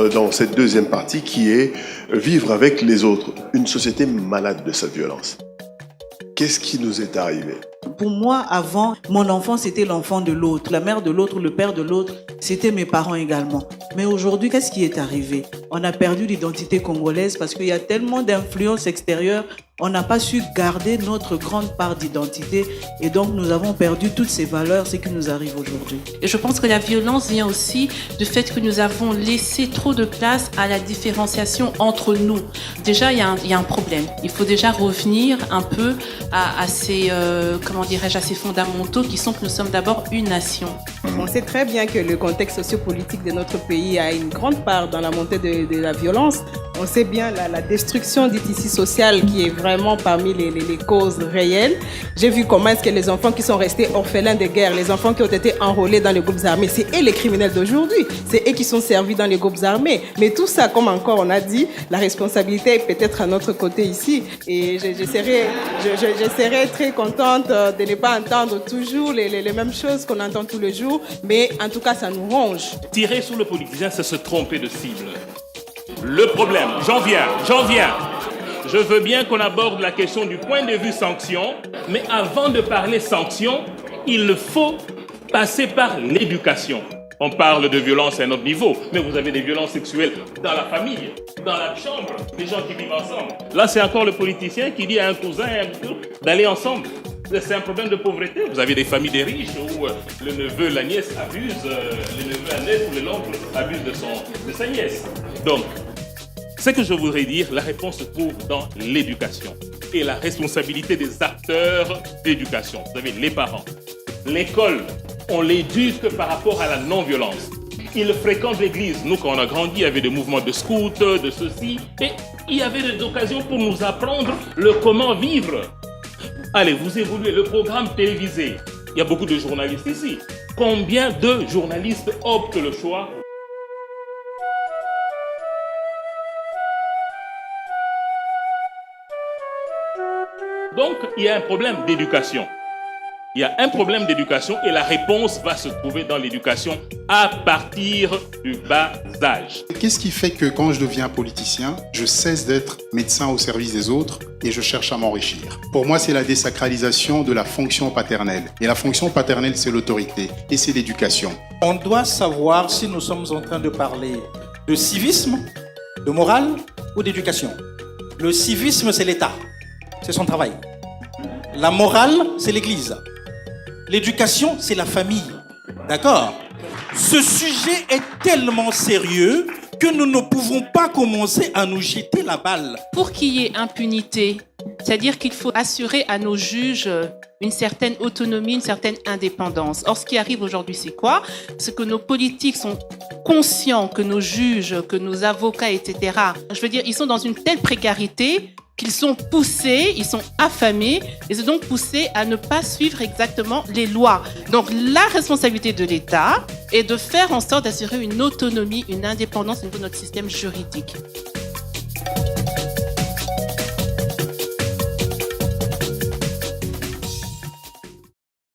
entre dans cette deuxième partie qui est vivre avec les autres. Une société malade de cette violence. Qu'est-ce qui nous est arrivé ? Pour moi, avant, mon enfant, c'était l'enfant de l'autre. La mère de l'autre, le père de l'autre, c'était mes parents également. Mais aujourd'hui, qu'est-ce qui est arrivé ? On a perdu l'identité congolaise parce qu'il y a tellement d'influences extérieures. On n'a pas su garder notre grande part d'identité et donc nous avons perdu toutes ces valeurs, ce qui nous arrive aujourd'hui. Et je pense que la violence vient aussi du fait que nous avons laissé trop de place à la différenciation entre nous. Déjà, il y a un problème. Il faut déjà revenir un peu à ces, à ces fondamentaux qui sont que nous sommes d'abord une nation. On sait très bien que le contexte sociopolitique de notre pays a une grande part dans la montée de la violence. On sait bien la destruction du tissu social qui est vraiment parmi les causes réelles. J'ai vu comment est-ce que les enfants qui sont restés orphelins de guerre, les enfants qui ont été enrôlés dans les groupes armés, c'est eux les criminels d'aujourd'hui. C'est eux qui sont servis dans les groupes armés. Mais tout ça, comme encore on a dit, la responsabilité est peut-être à notre côté ici. Et je serais très contente de ne pas entendre toujours les mêmes choses qu'on entend tous les jours. Mais en tout cas, ça nous ronge. Tirer sur le politicien, c'est se tromper de cible. Le problème, j'en viens. Je veux bien qu'on aborde la question du point de vue sanction, mais avant de parler sanction, il faut passer par l'éducation. On parle de violence à un autre niveau, mais vous avez des violences sexuelles dans la famille, dans la chambre, des gens qui vivent ensemble. Là, c'est encore le politicien qui dit à un cousin et à un cousin d'aller ensemble. C'est un problème de pauvreté. Vous avez des familles des riches où le neveu, la nièce abuse, le neveu, la nièce ou l'oncle abuse de sa nièce. Donc, ce que je voudrais dire, la réponse se trouve dans l'éducation et la responsabilité des acteurs d'éducation. Vous avez les parents. L'école, on l'éduque par rapport à la non-violence. Ils fréquentent l'église. Nous, quand on a grandi, il y avait des mouvements de scouts, de ceci. Et il y avait des occasions pour nous apprendre le comment vivre. Allez, vous évoluez le programme télévisé. Il y a beaucoup de journalistes ici. Combien de journalistes optent le choix ? Donc, il y a un problème d'éducation. Il y a un problème d'éducation et la réponse va se trouver dans l'éducation à partir du bas âge. Qu'est-ce qui fait que quand je deviens politicien, je cesse d'être médecin au service des autres et je cherche à m'enrichir? Pour moi, c'est la désacralisation de la fonction paternelle. Et la fonction paternelle, c'est l'autorité et c'est l'éducation. On doit savoir si nous sommes en train de parler de civisme, de morale ou d'éducation. Le civisme, c'est l'État. C'est son travail. La morale, c'est l'Église. L'éducation, c'est la famille. D'accord ? Ce sujet est tellement sérieux que nous ne pouvons pas commencer à nous jeter la balle. Pour qu'il y ait impunité, c'est-à-dire qu'il faut assurer à nos juges une certaine autonomie, une certaine indépendance. Or, ce qui arrive aujourd'hui, c'est quoi ? C'est que nos politiques sont conscients que nos juges, que nos avocats, etc., je veux dire, ils sont dans une telle précarité qu'ils sont poussés, ils sont affamés, et c'est donc poussés à ne pas suivre exactement les lois. Donc la responsabilité de l'État est de faire en sorte d'assurer une autonomie, une indépendance au niveau de notre système juridique.